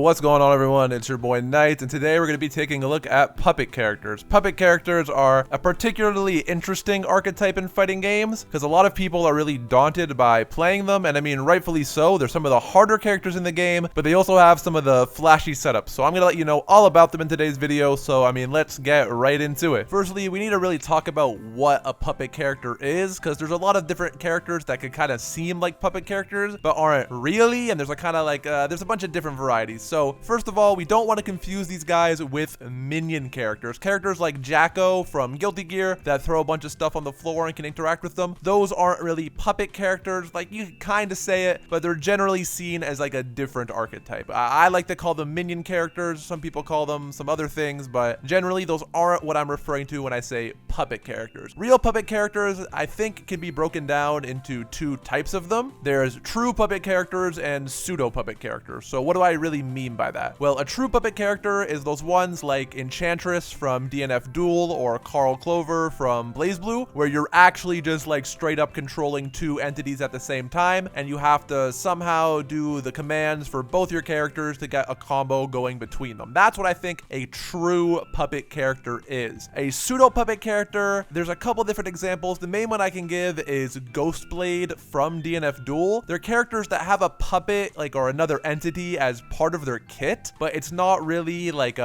what's going on, everyone? It's your boy Knight, and today we're going to be taking a look at puppet characters. Puppet characters are a particularly interesting archetype in fighting games because a lot of people are really daunted by playing them, and I mean rightfully so. They're some of the harder characters in the game, but they also have some of the flashy setups. So I'm going to let you know all about them in today's video, so I mean let's get right into it. Firstly, we need to really talk about what a puppet character is, because there's a lot of different characters that could kind of seem like puppet characters but aren't really, and there's a kind of like there's a bunch of different varieties. So first of all, we don't want to confuse these guys with minion characters like Jacko from Guilty Gear that throw a bunch of stuff on the floor and can interact with them. Those aren't really puppet characters. Like, you can kind of say it, but they're generally seen as like a different archetype. I like to call them minion characters. Some people call them some other things, but generally those aren't what I'm referring to when I say puppet characters. Real puppet characters, I think, can be broken down into two types of them. There's true puppet characters and pseudo puppet characters. So what do I really mean by that? Well, a true puppet character is those ones like Enchantress from DNF Duel or Carl Clover from BlazBlue, where you're actually just like straight up controlling two entities at the same time, and you have to somehow do the commands for both your characters to get a combo going between them. That's what I think a true puppet character is. A pseudo puppet character, there's a couple different examples. The main one I can give is Ghostblade from DNF Duel. They're characters that have a puppet like or another entity as part of their kit, but it's not really like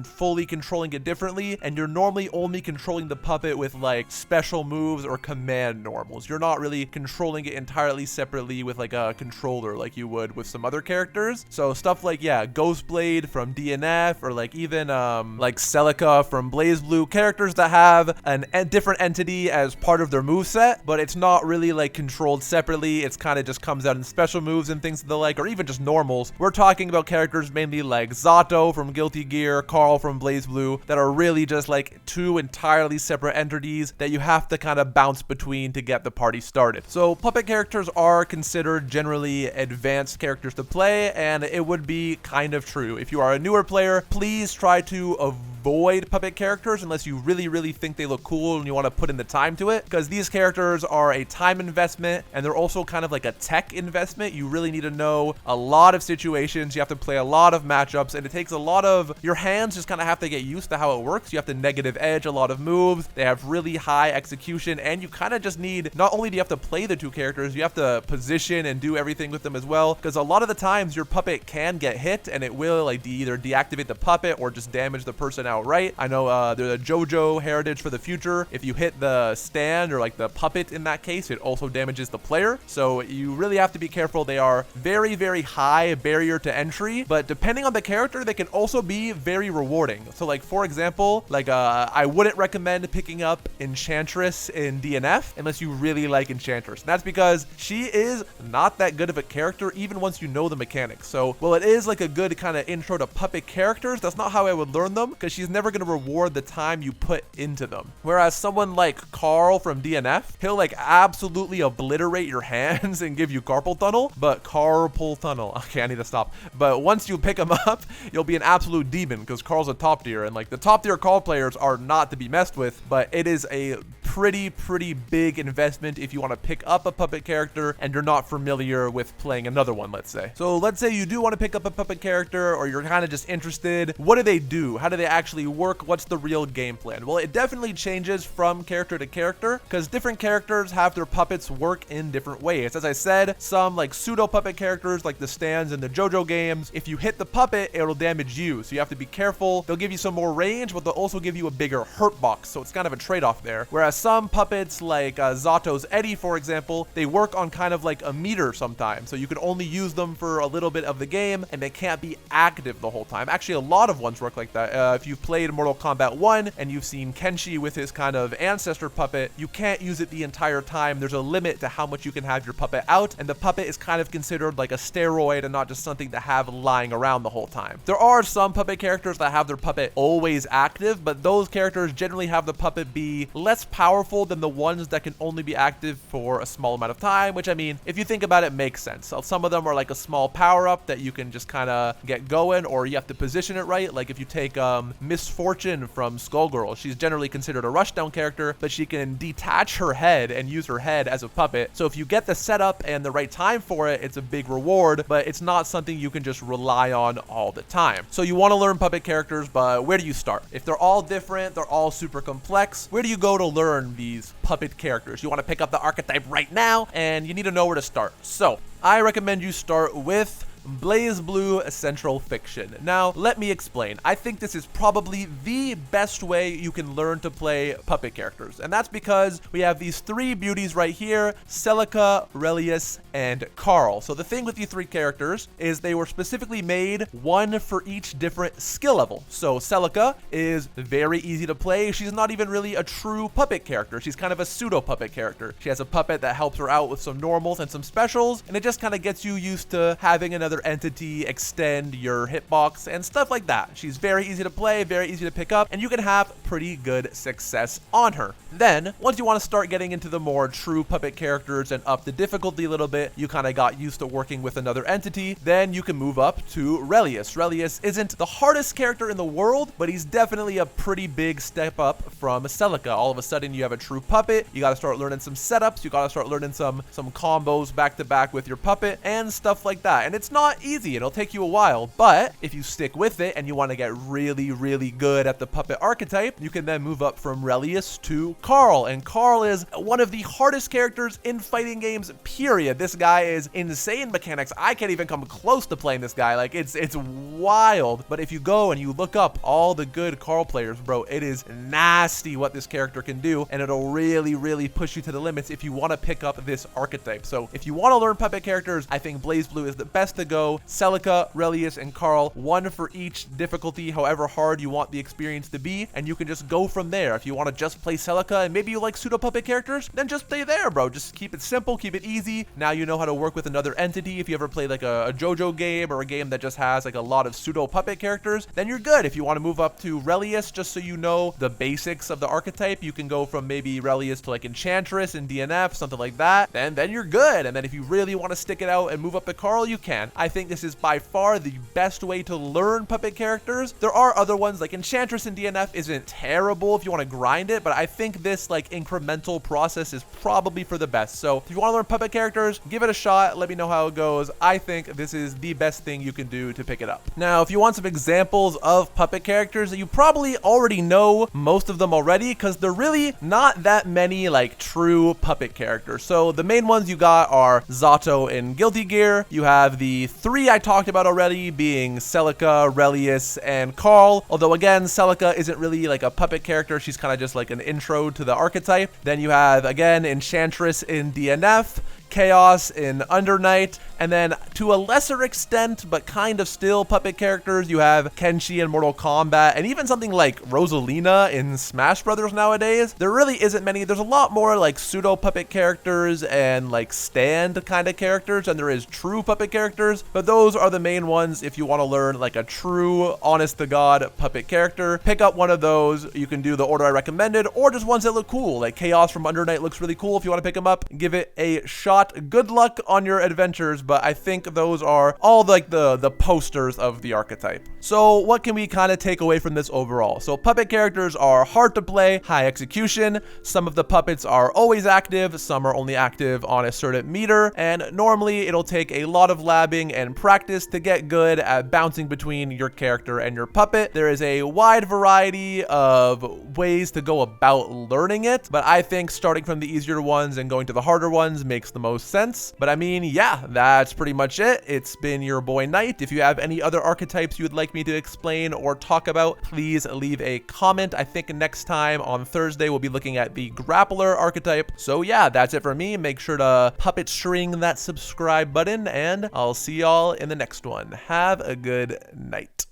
fully controlling it differently, and you're normally only controlling the puppet with like special moves or command normals. You're not really controlling it entirely separately with like a controller like you would with some other characters. So stuff like, yeah, Ghostblade from DNF, or like even like Celica from BlazBlue, characters that have a different entity as part of their moveset, but it's not really like controlled separately. It's kind of just comes out in special moves and things of the like, or even just normals. We're talking about characters mainly like Zato from Guilty Gear, Carl from BlazBlue, that are really just like two entirely separate entities that you have to kind of bounce between to get the party started. So puppet characters are considered generally advanced characters to play, and it would be kind of true. If you are a newer player, please try to avoid puppet characters unless you really think they look cool and you want to put in the time to it, because these characters are a time investment, and they're also kind of like a tech investment. You really need to know a lot of situations. You have to play a lot of matchups, and it takes a lot of your hands just kind of have to get used to how it works. You have to negative edge a lot of moves. They have really high execution, and you kind of just need, not only do you have to play the two characters, you have to position and do everything with them as well, because a lot of the times your puppet can get hit and it will like either deactivate the puppet or just damage the person outright. I know there's a JoJo heritage for the future. If you hit the stand or like the puppet in that case, it also damages the player. So you really have to be careful. They are very high barrier to entry, but depending on the character, they can also be very rewarding. So like, for example, like I wouldn't recommend picking up Enchantress in DNF unless you really like Enchantress. And that's because she is not that good of a character even once you know the mechanics. So while it is like a good kind of intro to puppet characters, that's not how I would learn them, because she's never going to reward the time you put into them. Whereas someone like Carl from DNF, he'll like absolutely obliterate your hands and give you carpal tunnel, okay, I need to stop. But once you pick him up, you'll be an absolute demon, because Carl's a top tier, and like the top tier Carl players are not to be messed with, but it is a pretty big investment if you want to pick up a puppet character and you're not familiar with playing another one, let's say. So let's say you do want to pick up a puppet character, or you're kind of just interested. What do they do? How do they actually work? What's the real game plan? Well, it definitely changes from character to character, because different characters have their puppets work in different ways. As I said, some like pseudo puppet characters like the stands in the JoJo games, if you hit the puppet, it'll damage you, so you have to be careful. They'll give you some more range, but they'll also give you a bigger hurt box, so it's kind of a trade-off there. Whereas some puppets like Zato's Eddie, for example, they work on kind of like a meter sometimes, so you can only use them for a little bit of the game, and they can't be active the whole time. Actually, a lot of ones work like that. If you've played Mortal Kombat 1 and you've seen Kenshi with his kind of ancestor puppet, you can't use it the entire time. There's a limit to how much you can have your puppet out, and the puppet is kind of considered like a steroid and not just something to have lying around the whole time. There are some puppet characters that have their puppet always active, but those characters generally have the puppet be less powerful powerful than the ones that can only be active for a small amount of time, which, I mean, if you think about it, makes sense. So some of them are like a small power-up that you can just kind of get going, or you have to position it right. Like if you take Misfortune from Skullgirl, she's generally considered a rushdown character, but she can detach her head and use her head as a puppet. So if you get the setup and the right time for it, it's a big reward, but it's not something you can just rely on all the time. So you want to learn puppet characters, but where do you start? If they're all different, they're all super complex, where do you go to learn these puppet characters? You want to pick up the archetype right now, and you need to know where to start. So I recommend you start with BlazBlue Central Fiction. Now, let me explain. I think this is probably the best way you can learn to play puppet characters, and that's because we have these three beauties right here: Celica, Relius, and Carl. So the thing with these three characters is they were specifically made one for each different skill level. So Celica is very easy to play. She's not even really a true puppet character. She's kind of a pseudo puppet character. She has a puppet that helps her out with some normals and some specials, and it just kind of gets you used to having another entity extend your hitbox and stuff like that. She's very easy to play, very easy to pick up, and you can have pretty good success on her. Then, once you want to start getting into the more true puppet characters and up the difficulty a little bit, you kind of got used to working with another entity, then you can move up to Relius. Relius isn't the hardest character in the world, but he's definitely a pretty big step up from Celica. All of a sudden, you have a true puppet, you got to start learning some setups, you got to start learning some combos back to back with your puppet, and stuff like that. And it's not easy, it'll take you a while, but if you stick with it and you want to get really, really good at the puppet archetype, you can then move up from Relius to Carl. And Carl is one of the hardest characters in fighting games, period. This guy is insane mechanics. I can't even come close to playing this guy. Like, it's wild. But if you go and you look up all the good Carl players, bro, it is nasty what this character can do, and it'll really, really push you to the limits if you want to pick up this archetype. So if you want to learn puppet characters, I think BlazBlue is the best to go. Celica, Relius, and Carl, one for each difficulty, however hard you want the experience to be, and you can just go from there. If you want to just play Celica and maybe you like pseudo puppet characters, then just stay there, bro. Just keep it simple, keep it easy. Now you know how to work with another entity. If you ever play like a JoJo game or a game that just has like a lot of pseudo puppet characters, then you're good. If you want to move up to Relius, just so you know the basics of the archetype, you can go from maybe Relius to like Enchantress and DNF, something like that. Then you're good. And then if you really want to stick it out and move up to Carl, you can. I think this is by far the best way to learn puppet characters. There are other ones like Enchantress and DNF isn't terrible if you want to grind it, but I think this like incremental process is probably for the best. So if you want to learn puppet characters, give it a shot. Let me know how it goes. I think this is the best thing you can do to pick it up. Now, if you want some examples of puppet characters, you probably already know most of them already, because they're really not that many like true puppet characters. So the main ones you got are Zato in Guilty Gear. You have the three I talked about already, being Celica, Relius, and Carl. Although again, Celica isn't really like a puppet character. She's kind of just like an intro to the archetype. Then you have, again, Enchantress in DNF, Chaos in Under Night, and then to a lesser extent, but kind of still puppet characters, you have Kenshi in Mortal Kombat, and even something like Rosalina in Smash Brothers nowadays. There really isn't many. There's a lot more like pseudo puppet characters and like stand kind of characters than there is true puppet characters, but those are the main ones. If you want to learn like a true, honest to God puppet character, pick up one of those. You can do the order I recommended, or just ones that look cool. Like Chaos from Under Night looks really cool. If you want to pick him up, give it a shot. Good luck on your adventures, but I think those are all like the posters of the archetype. So what can we kind of take away from this overall? So puppet characters are hard to play, high execution. Some of the puppets are always active, some are only active on a certain meter, and normally it'll take a lot of labbing and practice to get good at bouncing between your character and your puppet. There is a wide variety of ways to go about learning it, but I think starting from the easier ones and going to the harder ones makes the most sense. But I mean, yeah, that's pretty much it. It's been your boy Knight. If you have any other archetypes you would like me to explain or talk about, please leave a comment. I think next time on Thursday we'll be looking at the Grappler archetype. So yeah, that's it for me. Make sure to puppet string that subscribe button, and I'll see y'all in the next one. Have a good night.